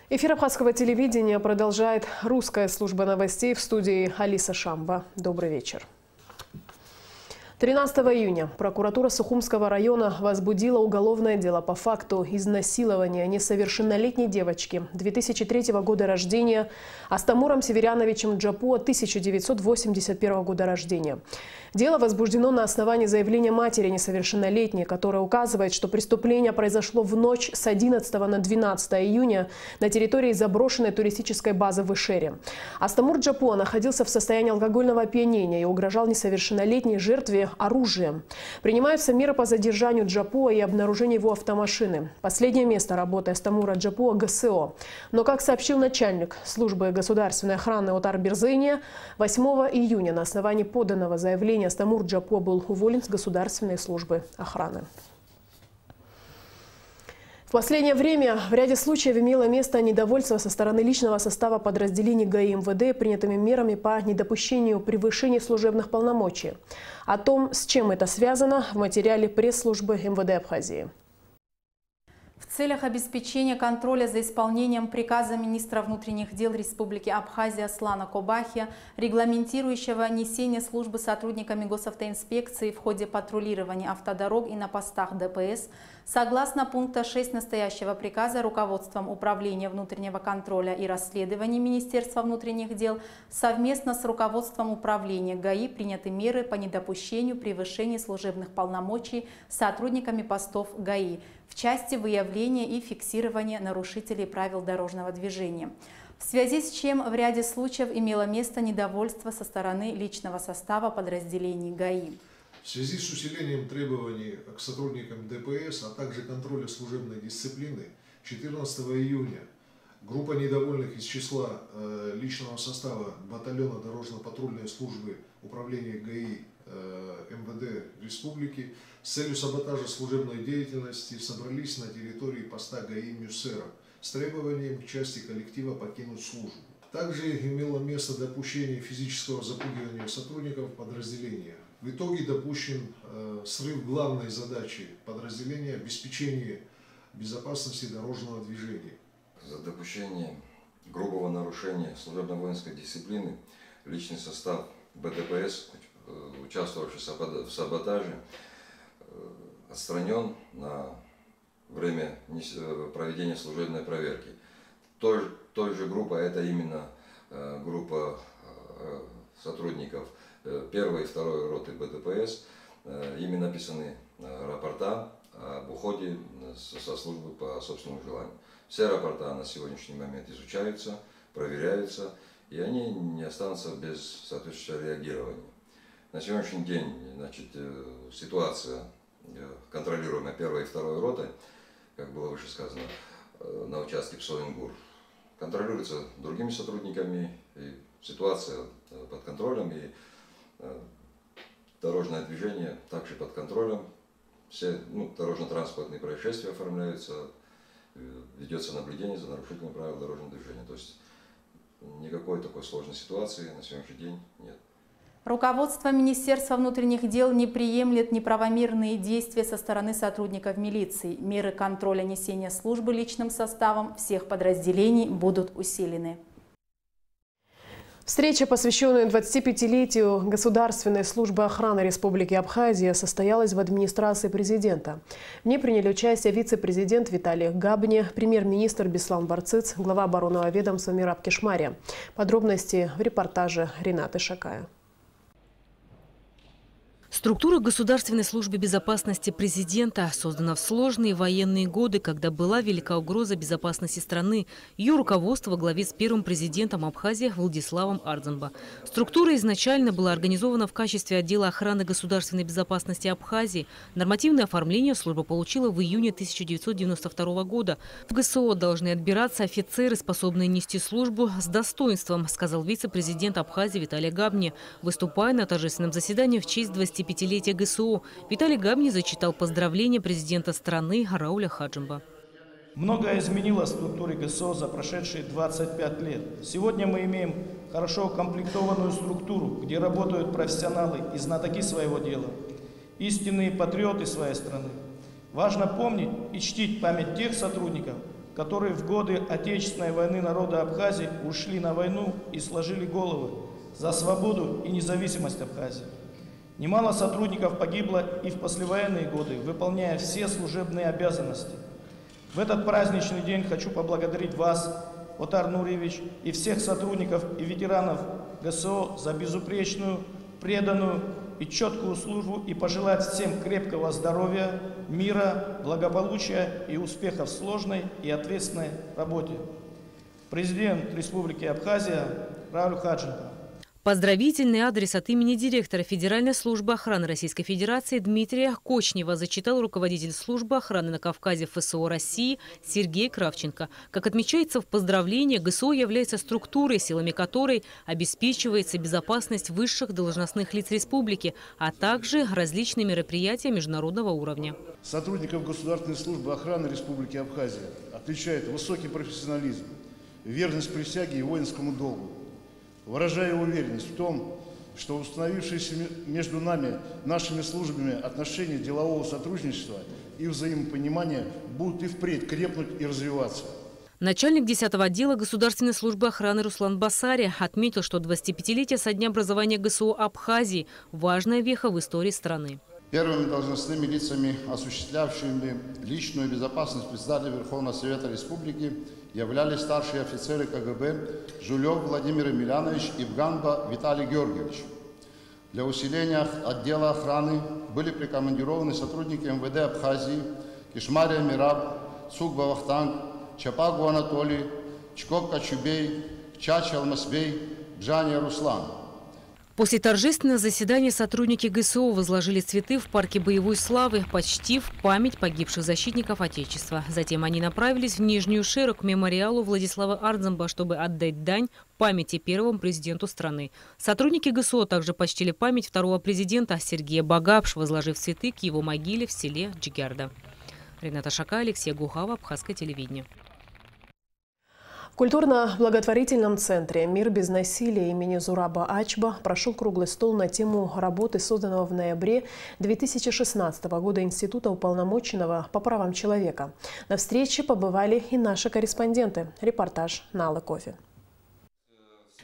Эфир абхазского телевидения продолжает русская служба новостей, в студии Алиса Шамба. Добрый вечер. 13 июня прокуратура Сухумского района возбудила уголовное дело по факту изнасилования несовершеннолетней девочки 2003 года рождения Астамуром Северяновичем Джапуа 1981 года рождения. Дело возбуждено на основании заявления матери несовершеннолетней, которая указывает, что преступление произошло в ночь с 11 на 12 июня на территории заброшенной туристической базы в Ишере. Астамур Джапуа находился в состоянии алкогольного опьянения и угрожал несовершеннолетней жертве оружием. Принимаются меры по задержанию Джапуа и обнаружению его автомашины. Последнее место работы Астамура Джапуа – ГСО. Но, как сообщил начальник службы государственной охраны Отар Берзыния, 8 июня на основании поданного заявления Астамур Джапуа был уволен с государственной службы охраны. В последнее время в ряде случаев имело место недовольство со стороны личного состава подразделений ГАИ МВД принятыми мерами по недопущению превышения служебных полномочий. О том, с чем это связано, в материале пресс-службы МВД Абхазии. В целях обеспечения контроля за исполнением приказа министра внутренних дел Республики Абхазия Аслана Кобахи, регламентирующего несение службы сотрудниками госавтоинспекции в ходе патрулирования автодорог и на постах ДПС, согласно пункта 6 настоящего приказа руководством Управления внутреннего контроля и расследований Министерства внутренних дел совместно с руководством Управления ГАИ приняты меры по недопущению превышения служебных полномочий сотрудниками постов ГАИ в части выявления и фиксирования нарушителей правил дорожного движения. В связи с чем в ряде случаев имело место недовольство со стороны личного состава подразделений ГАИ. В связи с усилением требований к сотрудникам ДПС, а также контроля служебной дисциплины, 14 июня группа недовольных из числа личного состава батальона дорожно-патрульной службы управления ГАИ МВД Республики с целью саботажа служебной деятельности собрались на территории поста ГАИ Мюссера с требованием к части коллектива покинуть службу. Также имело место допущение физического запугивания сотрудников подразделения. В итоге допущен срыв главной задачи подразделения – обеспечение безопасности дорожного движения. За допущение грубого нарушения служебно-воинской дисциплины личный состав БДПС, участвовавший в саботаже, отстранен на время проведения служебной проверки. Той же группа, это именно группа сотрудников 1-й и 2-й роты БДПС, ими написаны рапорта об уходе со службы по собственному желанию. Все рапорта на сегодняшний момент изучаются, проверяются, и они не останутся без соответствующего реагирования. На сегодняшний день, значит, ситуация, контролируемая 1-й и 2-й ротой, как было выше сказано, на участке Псоингур, контролируется другими сотрудниками, и ситуация под контролем, и дорожное движение также под контролем. Все дорожно-транспортные происшествия оформляются, ведется наблюдение за нарушителями правил дорожного движения. То есть никакой такой сложной ситуации на сегодняшний день нет. Руководство Министерства внутренних дел не приемлет неправомерные действия со стороны сотрудников милиции. Меры контроля несения службы личным составом всех подразделений будут усилены. Встреча, посвященная 25-летию Государственной службы охраны Республики Абхазия, состоялась в администрации президента. В ней приняли участие вице-президент Виталий Габни, премьер-министр Беслан Барцыц, глава оборонного ведомства Мираб Кешмария. Подробности в репортаже Ренаты Шакая. Структура Государственной службы безопасности президента создана в сложные военные годы, когда была велика угроза безопасности страны. Ее руководство во главе с первым президентом Абхазии Владиславом Ардзанба. Структура изначально была организована в качестве отдела охраны государственной безопасности Абхазии. Нормативное оформление служба получила в июне 1992 года. В ГСО должны отбираться офицеры, способные нести службу с достоинством, сказал вице-президент Абхазии Виталий Габни, выступая на торжественном заседании в честь 25-летия ГСО. Виталий Габни зачитал поздравления президента страны Рауля Хаджимба. Многое изменилось в структуре ГСО за прошедшие 25 лет. Сегодня мы имеем хорошо укомплектованную структуру, где работают профессионалы и знатоки своего дела, истинные патриоты своей страны. Важно помнить и чтить память тех сотрудников, которые в годы Отечественной войны народа Абхазии ушли на войну и сложили головы за свободу и независимость Абхазии. Немало сотрудников погибло и в послевоенные годы, выполняя все служебные обязанности. В этот праздничный день хочу поблагодарить вас, Отар Нуриевич, и всех сотрудников и ветеранов ГСО за безупречную, преданную и четкую службу и пожелать всем крепкого здоровья, мира, благополучия и успехов в сложной и ответственной работе. Президент Республики Абхазия Рауль Хадженко. Поздравительный адрес от имени директора Федеральной службы охраны Российской Федерации Дмитрия Кочнева зачитал руководитель службы охраны на Кавказе ФСО России Сергей Кравченко. Как отмечается в поздравлении, ГСО является структурой, силами которой обеспечивается безопасность высших должностных лиц республики, а также различные мероприятия международного уровня. Сотрудников Государственной службы охраны Республики Абхазия отличает высокий профессионализм, верность присяге и воинскому долгу. Выражаю уверенность в том, что установившиеся между нами, нашими службами, отношения делового сотрудничества и взаимопонимания будут и впредь крепнуть и развиваться. Начальник 10-го отдела Государственной службы охраны Руслан Басари отметил, что 25-летие со дня образования ГСО Абхазии – важная веха в истории страны. Первыми должностными лицами, осуществлявшими личную безопасность председателя Верховного Совета Республики, являлись старшие офицеры КГБ Жулев Владимир Емельянович и Бганба Виталий Георгиевич. Для усиления отдела охраны были прикомандированы сотрудники МВД Абхазии Кишмария Мираб, Цугба Вахтанг, Чапагу Анатолий, Чкоп Качубей, Чач Алмасбей, Бжания Руслан. После торжественного заседания сотрудники ГСО возложили цветы в парке боевой славы, почтив память погибших защитников Отечества. Затем они направились в Нижнюю Шеру к мемориалу Владислава Ардзамба, чтобы отдать дань памяти первому президенту страны. Сотрудники ГСО также почтили память второго президента Сергея Багапш, возложив цветы к его могиле в селе Джигерда. Рената Шака, Алексей Гухава, Абхазское телевидение. В культурно-благотворительном центре «Мир без насилия» имени Зураба Ачба прошел круглый стол на тему работы, созданного в ноябре 2016 года Института уполномоченного по правам человека. На встрече побывали и наши корреспонденты. Репортаж Налы Кофе.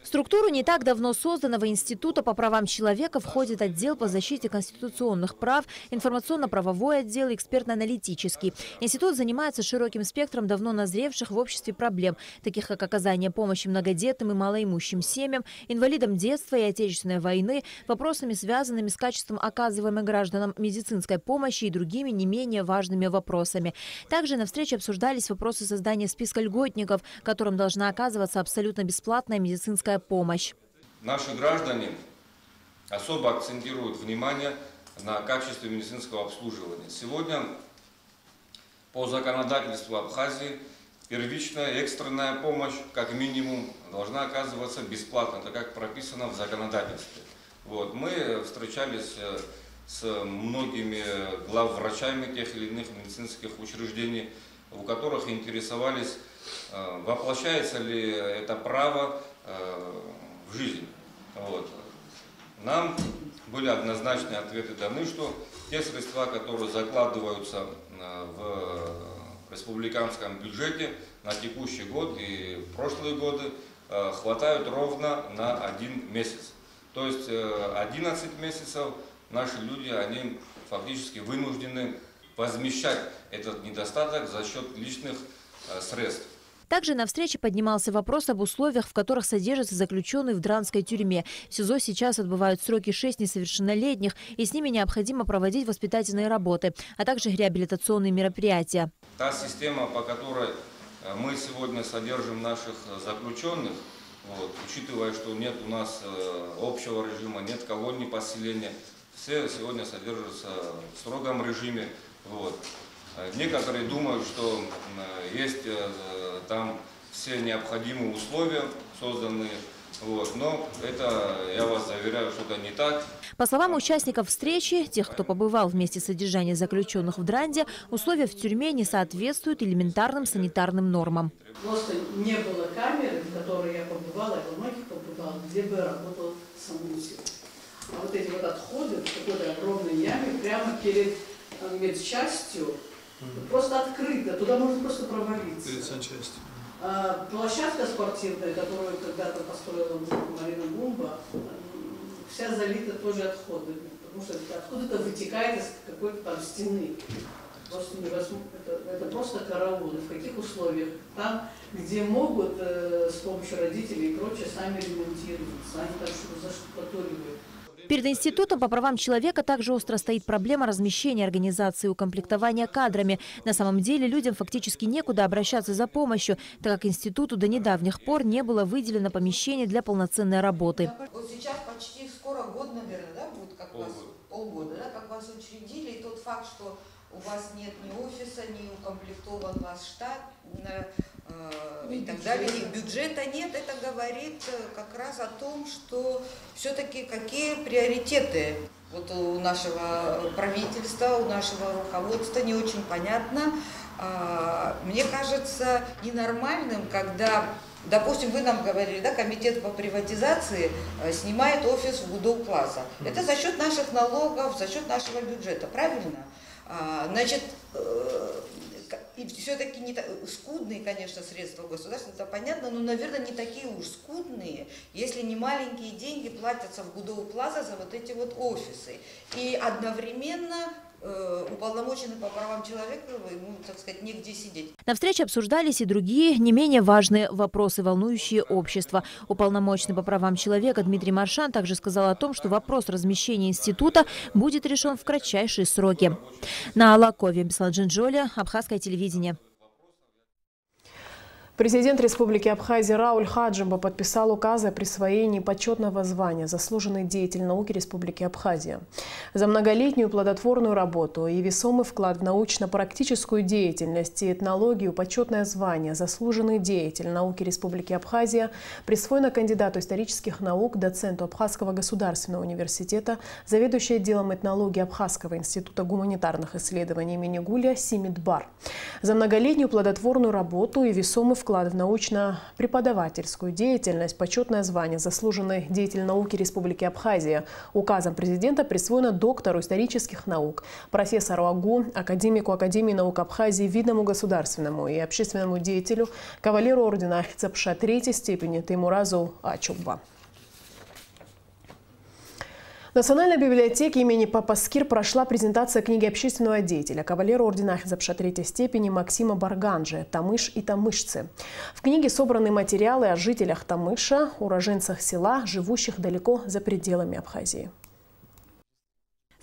В структуру не так давно созданного Института по правам человека входит отдел по защите конституционных прав, информационно-правовой отдел, экспертно-аналитический. Институт занимается широким спектром давно назревших в обществе проблем, таких как оказание помощи многодетным и малоимущим семьям, инвалидам детства и Отечественной войны, вопросами, связанными с качеством оказываемой гражданам медицинской помощи и другими не менее важными вопросами. Также на встрече обсуждались вопросы создания списка льготников, которым должна оказываться абсолютно бесплатная медицинская помощь. Наши граждане особо акцентируют внимание на качестве медицинского обслуживания. Сегодня по законодательству Абхазии первичная экстренная помощь как минимум должна оказываться бесплатно, так как прописано в законодательстве. Мы встречались с многими главврачами тех или иных медицинских учреждений, у которых интересовались, воплощается ли это право в жизнь. Нам были однозначные ответы даны, что те средства, которые закладываются в республиканском бюджете на текущий год и прошлые годы, хватают ровно на 1 месяц. То есть 11 месяцев наши люди, они фактически вынуждены возмещать этот недостаток за счет личных средств. Также на встрече поднимался вопрос об условиях, в которых содержатся заключенные в Дранской тюрьме. В СИЗО сейчас отбывают сроки 6 несовершеннолетних, и с ними необходимо проводить воспитательные работы, а также реабилитационные мероприятия. Та система, по которой мы сегодня содержим наших заключенных, учитывая, что нет у нас общего режима, нет колоний поселения, все сегодня содержатся в строгом режиме. Некоторые думают, что есть там все необходимые условия созданы, но это, я вас заверяю, что это не так. По словам участников встречи, тех, кто побывал в месте содержания заключенных в Дранде, условия в тюрьме не соответствуют элементарным санитарным нормам. Просто не было камеры, в которой я побывала, я во многих побывала, где бы работал самоусил. А эти отходы в какой-то огромной яме прямо перед медчастью, Просто открыто, туда можно просто провалиться. Перед санчастью. Площадка спортивная, которую когда-то построила Марина Бумба, вся залита тоже отходами, потому что откуда-то вытекает из какой-то там стены. Просто невозможно, это просто караул. В каких условиях? Там, где могут с помощью родителей и прочее, сами ремонтируются, они там что-то заштукатуривают. Перед Институтом по правам человека также остро стоит проблема размещения организации и укомплектования кадрами. На самом деле людям фактически некуда обращаться за помощью, так как институту до недавних пор не было выделено помещение для полноценной работы. Вот сейчас почти скоро год, наверное, да, будет как вас, полгода, да, как вас учредили, и тот факт, что у вас нет ни офиса, не укомплектован ваш штат и так далее, и бюджета нет, это говорит как раз о том, что все-таки какие приоритеты вот у нашего правительства, у нашего руководства не очень понятно. Мне кажется ненормальным, когда, допустим, вы нам говорили, да, комитет по приватизации снимает офис в Гудоу-Плаза. Это за счет наших налогов, за счет нашего бюджета, правильно? Значит, и все-таки не скудные, конечно, средства государства, это понятно, но, наверное, не такие уж скудные, если не маленькие деньги платятся в Гудоу-Плаза за вот эти вот офисы. И одновременно уполномоченный по правам человека, ему, так сказать, негде сидеть. На встрече обсуждались и другие, не менее важные вопросы, волнующие общество. Уполномоченный по правам человека Дмитрий Маршан также сказал о том, что вопрос размещения института будет решен в кратчайшие сроки. На Алакове, Беслан Джинджоли, Абхазское телевидение. Президент Республики Абхазия Рауль Хаджимба подписал указ о присвоении почетного звания «Заслуженный деятель науки Республики Абхазия». За многолетнюю плодотворную работу и весомый вклад в научно-практическую деятельность и этнологию почетное звание «Заслуженный деятель науки Республики Абхазия» присвоено кандидату исторических наук, доценту Абхазского государственного университета, заведующей отделом этнологии Абхазского института гуманитарных исследований имени Гуля Симит Бар. За многолетнюю плодотворную работу и весомый вклад в научно-преподавательскую деятельность почетное звание «Заслуженный деятель науки Республики Абхазия» указом президента присвоено доктору исторических наук, профессору АГУ, академику Академии наук Абхазии, видному государственному и общественному деятелю, кавалеру ордена Ахицапша III степени Теймуразу Ачубба. В Национальной библиотеке имени Папаскир прошла презентация книги общественного деятеля, кавалера ордена Ахицапша III степени Максима Барганджи «Тамыш и тамышцы». В книге собраны материалы о жителях Тамыша, уроженцах села, живущих далеко за пределами Абхазии.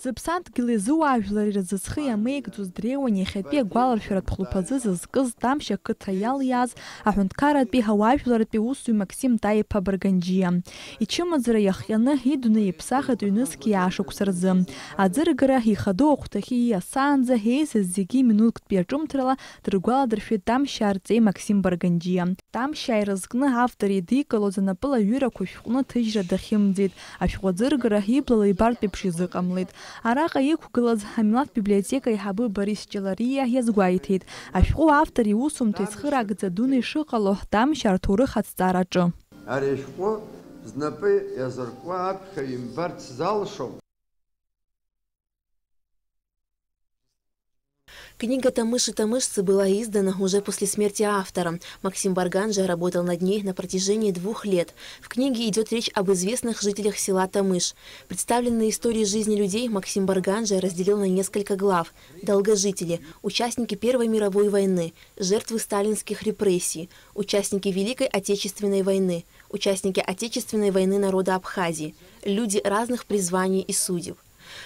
Зыԥсадгьыл изуаажәлар ирзыҵхы иамеигӡоз дреиуан иахьатәи агәаларшәаратә хәылԥазы зызкыз Тамшь ақыҭа иалиааз аҳәынҭқарратәи ҳауаажәларатәи усуҩ Максим Таиԥа Барганџьиа. Ичымазара иахҟьаны идунеи иԥсахит ҩнызқьи иаашықәса рзы. Аӡыргара ихадоу ахәҭахьы ииасаанӡа еизаз зегьы минуҭктәи аҿымҭрала дыргәаладыршәеит Тамшь арҵеи Максим Барганџьиа. Тамшь ааирызкны автор идикылоз анапылаҩырақәа шәҟәны ҭыжьра дахьымӡеит. Ашәҟәаӡыргара иблала ибартә еиԥш изыҟамлеит. Араҟа иқәгылаз амилаҭ библиотека иҳабы Борис Ҷалариа иазгәеиҭеит. Ашәҟәы автор иусумҭа ицхыраагӡа дуны ишыҟало Тамшь арҭоурых аҭҵаараҿы. Ари ашәҟәы знапы иазыркуа аԥхьаҩ имбарц залшом. Книга «Тамыш и тамышцы» была издана уже после смерти автора. Максим Барганджи работал над ней на протяжении 2 лет. В книге идет речь об известных жителях села Тамыш. Представленные истории жизни людей Максим Барганджи разделил на несколько глав. Долгожители, участники Первой мировой войны, жертвы сталинских репрессий, участники Великой Отечественной войны, участники Отечественной войны народа Абхазии, люди разных призваний и судеб.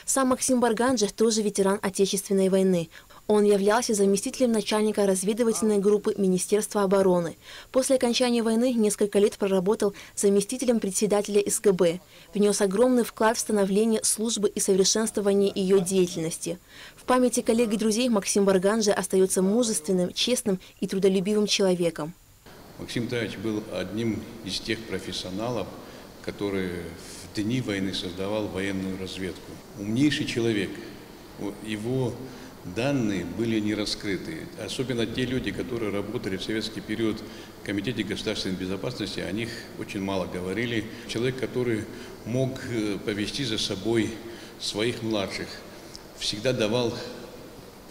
Сам Максим Барганджи тоже ветеран Отечественной войны. Он являлся заместителем начальника разведывательной группы Министерства обороны. После окончания войны несколько лет проработал заместителем председателя СГБ. Внес огромный вклад в становление службы и совершенствование ее деятельности. В памяти коллег и друзей Максим Барганджи остается мужественным, честным и трудолюбивым человеком. Максим Таевич был одним из тех профессионалов, который в дни войны создавал военную разведку. Умнейший человек. Его данные были не раскрыты. Особенно те люди, которые работали в советский период в Комитете государственной безопасности, о них очень мало говорили. Человек, который мог повести за собой своих младших, всегда давал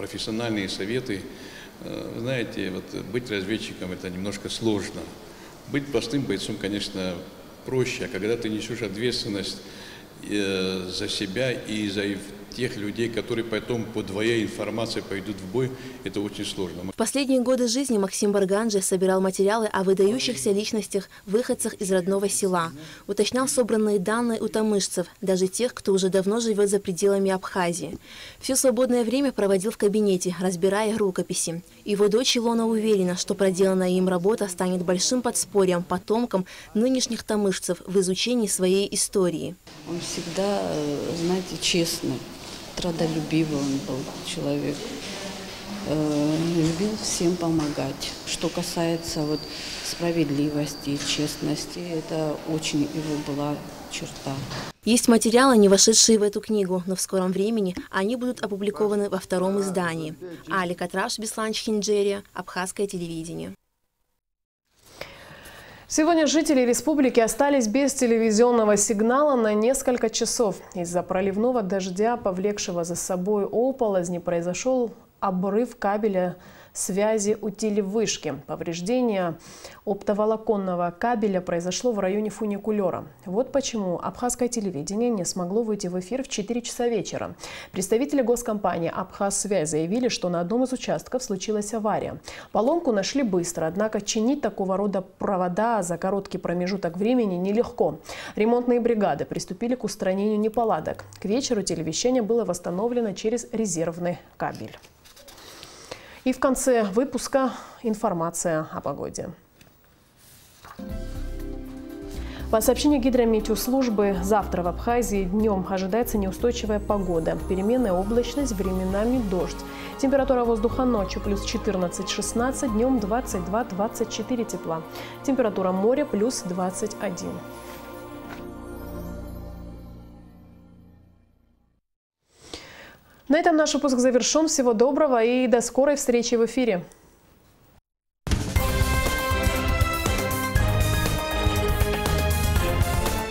профессиональные советы. Знаете, вот быть разведчиком — это немножко сложно. Быть простым бойцом, конечно, проще, а когда ты несешь ответственность за себя и за тех людей, которые потом по твоей информации пойдут в бой, это очень сложно. В последние годы жизни Максим Барганджи собирал материалы о выдающихся личностях, выходцах из родного села. Уточнял собранные данные у тамышцев, даже тех, кто уже давно живет за пределами Абхазии. Все свободное время проводил в кабинете, разбирая рукописи. Его дочь Илона уверена, что проделанная им работа станет большим подспорьем потомкам нынешних тамышцев в изучении своей истории. Он всегда, знаете, честный, трудолюбивый он был человек, любил всем помогать. Что касается вот справедливости и честности, это очень его была черта. Есть материалы, не вошедшие в эту книгу, но в скором времени они будут опубликованы во втором издании. Али Катраш, Беслан Чхинджерия, Абхазское телевидение. Сегодня жители республики остались без телевизионного сигнала на несколько часов. Из-за проливного дождя, повлекшего за собой оползни, произошел обрыв кабеля связи у телевышки. Повреждение оптоволоконного кабеля произошло в районе фуникулера. Вот почему Абхазское телевидение не смогло выйти в эфир в 4 часа вечера. Представители госкомпании «Абхазсвязь» заявили, что на одном из участков случилась авария. Поломку нашли быстро, однако чинить такого рода провода за короткий промежуток времени нелегко. Ремонтные бригады приступили к устранению неполадок. К вечеру телевещание было восстановлено через резервный кабель. И в конце выпуска информация о погоде. По сообщению Гидрометеослужбы, завтра в Абхазии днем ожидается неустойчивая погода. Переменная облачность, временами дождь. Температура воздуха ночью плюс 14-16, днем 22-24 тепла. Температура моря плюс 21. На этом наш выпуск завершен. Всего доброго и до скорой встречи в эфире.